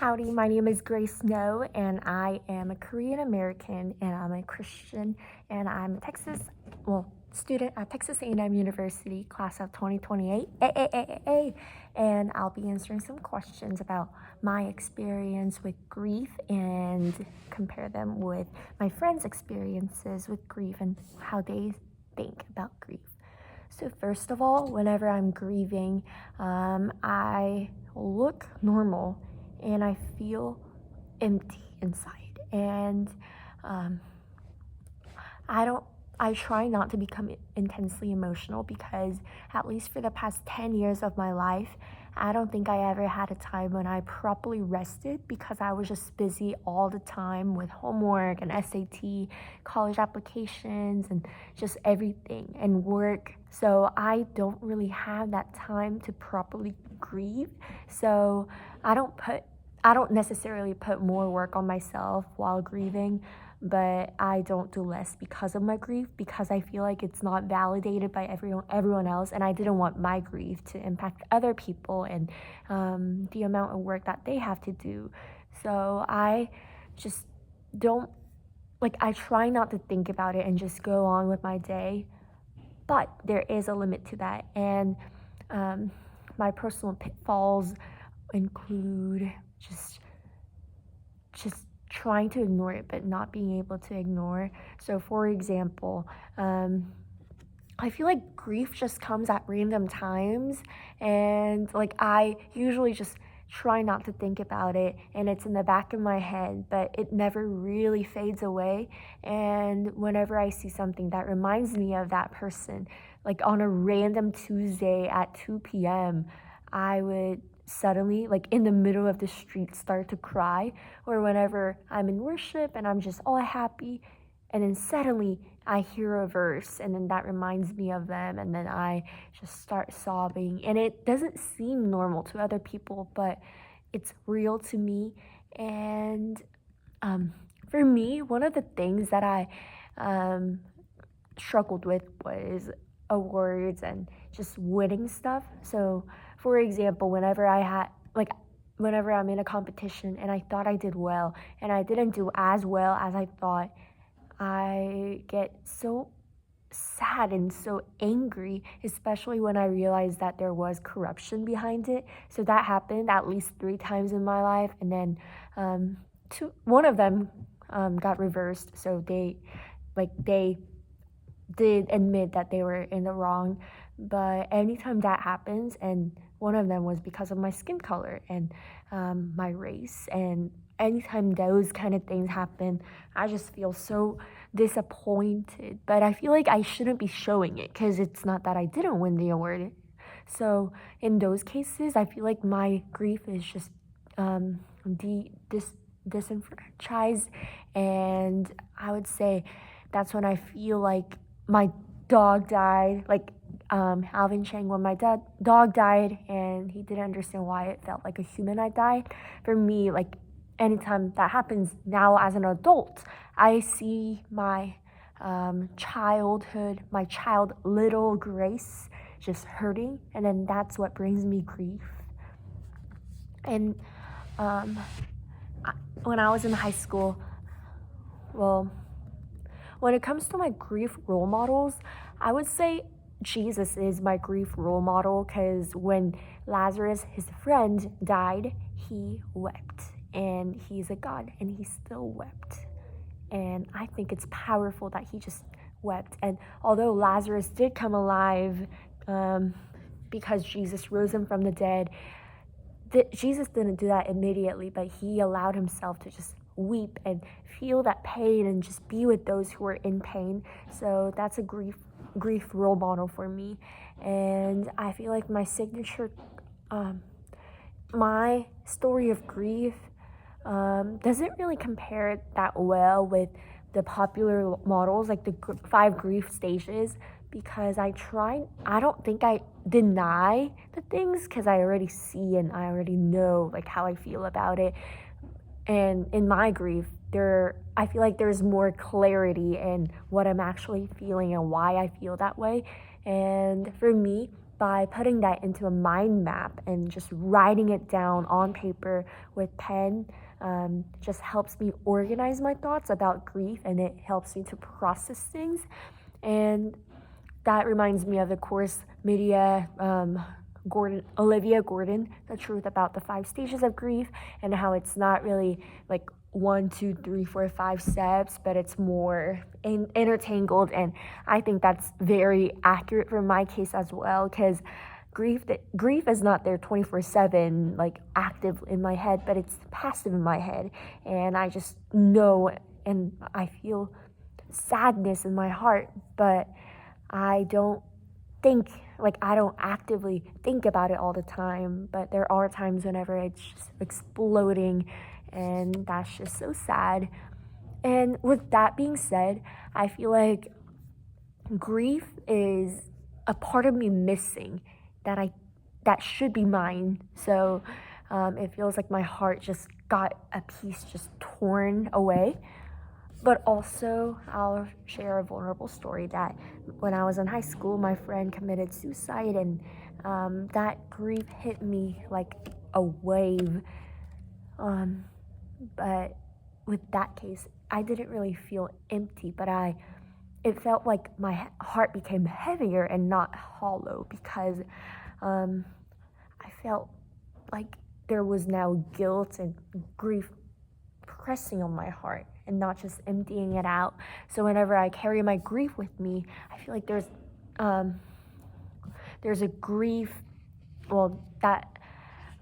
Howdy, my name is Grace Snow, and I am a Korean American, and I'm a Christian, and I'm a student at Texas A&M University, class of 2028, and I'll be answering some questions about my experience with grief and compare them with my friends' experiences with grief and how they think about grief. So first of all, whenever I'm grieving, I look normal and I feel empty inside. And um, I try not to become intensely emotional because, at least for the past 10 years of my life, I don't think I ever had a time when I properly rested because I was just busy all the time with homework and SAT, college applications, and just everything, and work. So I don't really have that time to properly grieve. So I don't necessarily put more work on myself while grieving, but I don't do less because of my grief, because I feel like it's not validated by everyone else, and I didn't want my grief to impact other people and the amount of work that they have to do. So I just don't I try not to think about it and just go on with my day, but there is a limit to that. And um, my personal pitfalls include just trying to ignore it but not being able to ignore. So for example, I feel like grief just comes at random times, and I usually just try not to think about it, and it's in the back of my head, but it never really fades away. And whenever I see something that reminds me of that person, like on a random Tuesday at 2 p.m., I would suddenly, in the middle of the street, start to cry. Or whenever I'm in worship and I'm just all happy, and then suddenly I hear a verse, and then that reminds me of them, and then I just start sobbing. And it doesn't seem normal to other people, but it's real to me. And for me, one of the things that I um, struggled with was awards and just winning stuff. So, for example, whenever I'm in a competition and I thought I did well and I didn't do as well as I thought, I get so sad and so angry, especially when I realize that there was corruption behind it. So that happened at least 3 times in my life, and then one of them got reversed. So they did admit that they were in the wrong. But anytime that happens, and one of them was because of my skin color and my race, and anytime those kind of things happen, I just feel so disappointed. But I feel like I shouldn't be showing it because it's not that I didn't win the award. So in those cases, I feel like my grief is just disenfranchised, and I would say that's when I feel like my dog died, Alvin Chang, when my dog died and he didn't understand why it felt like a human had died. For me, anytime that happens now as an adult, I see my my child, little Grace, just hurting, and then that's what brings me grief. And when I was in high school, well, when it comes to my grief role models, I would say Jesus is my grief role model, because when Lazarus, his friend, died, he wept. And he's a God, and he still wept. And I think it's powerful that he just wept. And although Lazarus did come alive because Jesus rose him from the dead, Jesus didn't do that immediately, but he allowed himself to just weep and feel that pain and just be with those who are in pain. So that's a grief role model for me. And I feel like my signature, my story of grief doesn't really compare that well with the popular models, like the 5 grief stages, because I don't think I deny the things, because I already see and I already know how I feel about it. And in my grief, I feel like there's more clarity in what I'm actually feeling and why I feel that way. And for me, by putting that into a mind map and just writing it down on paper with pen, just helps me organize my thoughts about grief, and it helps me to process things. And that reminds me of the course Olivia Gordon, The Truth About the 5 Stages of Grief, and how it's not really like 1, 2, 3, 4, 5 steps, but it's more intertangled. And I think that's very accurate for my case as well, because grief is not there 24/7, like active in my head, but it's passive in my head. And I just know, and I feel sadness in my heart, but I don't I don't actively think about it all the time, but there are times whenever it's just exploding, and that's just so sad. And with that being said, I feel like grief is a part of me missing that should be mine. So it feels like my heart just got a piece just torn away. But also, I'll share a vulnerable story that when I was in high school, my friend committed suicide, and that grief hit me like a wave. But with that case, I didn't really feel empty, but it felt like my heart became heavier and not hollow, because I felt like there was now guilt and grief pressing on my heart and not just emptying it out. So whenever I carry my grief with me, I feel like there's a grief, that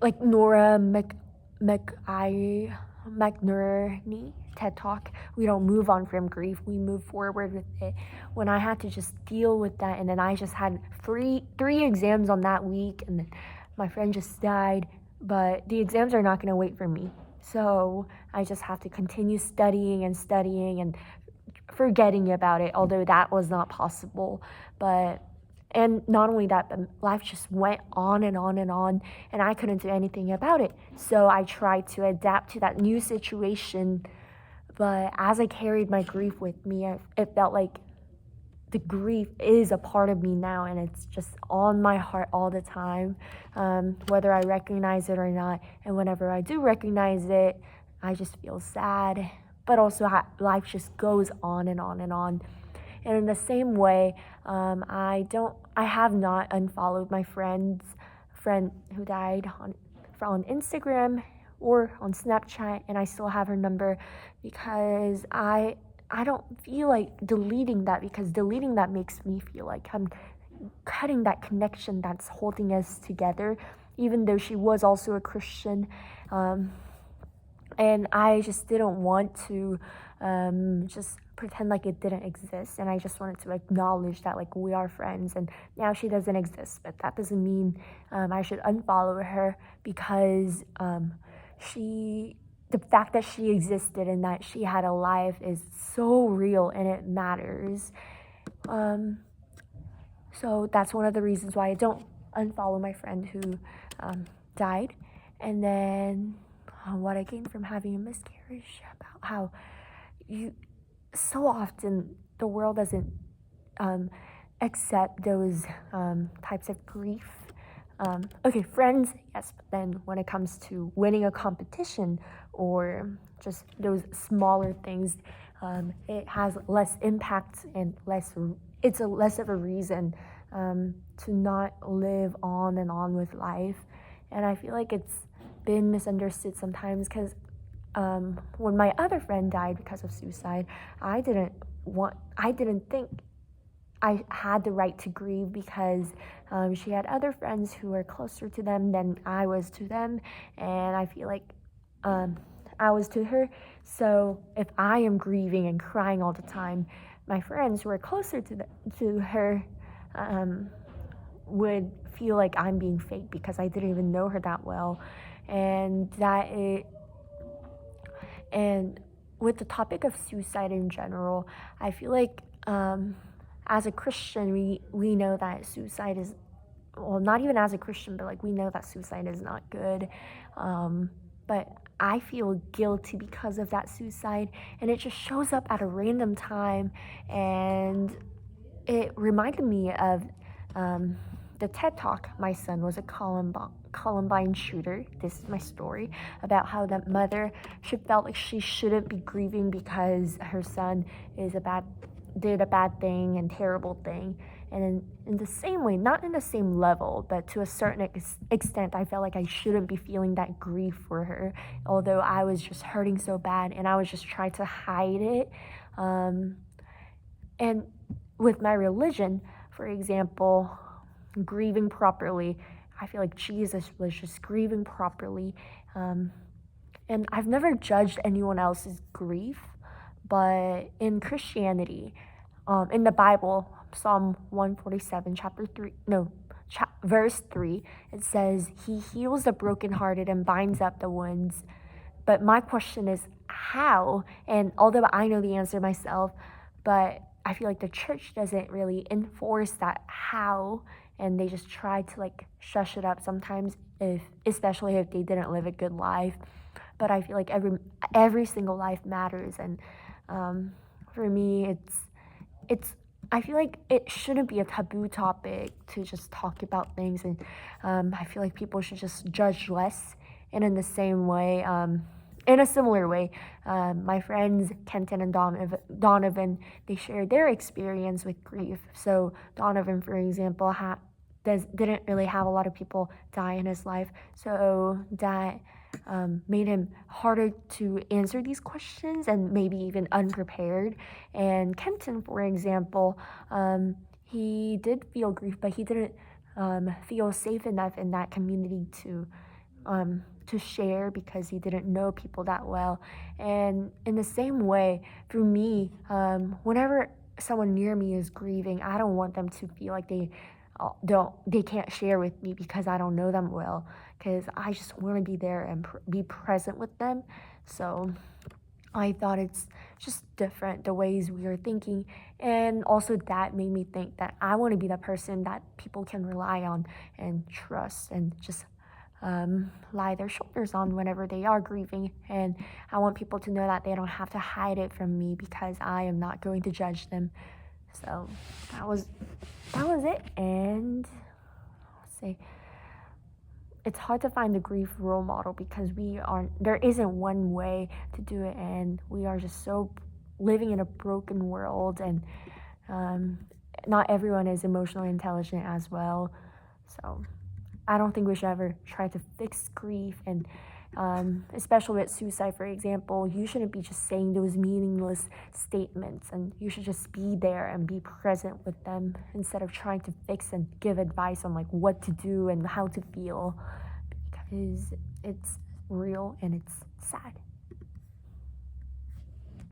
like Nora McNerney TED Talk, we don't move on from grief, we move forward with it. When I had to just deal with that, and then I just had three exams on that week, and then my friend just died, but the exams are not going to wait for me. So I just have to continue studying and forgetting about it, although that was not possible. And not only that, but life just went on and on and on, and I couldn't do anything about it. So I tried to adapt to that new situation, but as I carried my grief with me, it felt like the grief is a part of me now, and it's just on my heart all the time, whether I recognize it or not. And whenever I do recognize it, I just feel sad, but also life just goes on and on and on. And in the same way, I have not unfollowed my friend who died on Instagram or on Snapchat, and I still have her number, because I don't feel like deleting that, because deleting that makes me feel like I'm cutting that connection that's holding us together, even though she was also a Christian. And I just didn't want to just pretend like it didn't exist, and I just wanted to acknowledge that like we are friends, and now she doesn't exist, but that doesn't mean I should unfollow her, because the fact that she existed and that she had a life is so real, and it matters. So that's one of the reasons why I don't unfollow my friend who died. And then what I gained from having a miscarriage, about how so often the world doesn't accept those types of grief. Okay, friends, yes, but then when it comes to winning a competition or just those smaller things, it has less impact and it's less of a reason to not live on and on with life. And I feel like it's been misunderstood sometimes, because when my other friend died because of suicide, I didn't think I had the right to grieve, because she had other friends who were closer to them than I was to them, and I feel like I was to her. So if I am grieving and crying all the time, my friends who are closer to her would feel like I'm being fake, because I didn't even know her that well. And with the topic of suicide in general, I feel like as a Christian, we know that suicide is, well, not even as a Christian, but like we know that suicide is not good. But I feel guilty because of that suicide, and it just shows up at a random time, and it reminded me of the TED Talk, my son was a Columbine shooter. This is my story about how that mother, she felt like she shouldn't be grieving because her son did a bad thing and terrible thing. And in the same way, not in the same level, but to a certain extent, I felt like I shouldn't be feeling that grief for her, although I was just hurting so bad and I was just trying to hide it. And with my religion, for example, grieving properly, I feel like Jesus was just grieving properly. And I've never judged anyone else's grief, but in Christianity, in the Bible, Psalm 147, verse 3, it says, He heals the brokenhearted and binds up the wounds. But my question is, how? And although I know the answer myself, but I feel like the church doesn't really enforce that how, and they just try to like shush it up sometimes, especially if they didn't live a good life. But I feel like every single life matters, and for me, it's I feel like it shouldn't be a taboo topic to just talk about things, and I feel like people should just judge less. And in the same way, in a similar way, my friends Kenton and Donovan, they shared their experience with grief. So Donovan, for example, didn't really have a lot of people die in his life, so that made him harder to answer these questions and maybe even unprepared. And Kenton, for example, he did feel grief, but he didn't feel safe enough in that community to share because he didn't know people that well. And in the same way, for me, whenever someone near me is grieving, I don't want them to feel like they can't share with me because I don't know them well, because I just want to be there and be present with them. So I thought it's just different the ways we are thinking, and also that made me think that I want to be the person that people can rely on and trust and just lie their shoulders on whenever they are grieving. And I want people to know that they don't have to hide it from me because I am not going to judge them. So that was it. And I'll say it's hard to find the grief role model because there isn't one way to do it, and we are just so living in a broken world, and not everyone is emotionally intelligent as well. So I don't think we should ever try to fix grief, and especially with suicide, for example, you shouldn't be just saying those meaningless statements, and you should just be there and be present with them instead of trying to fix and give advice on like what to do and how to feel, because it's real and it's sad.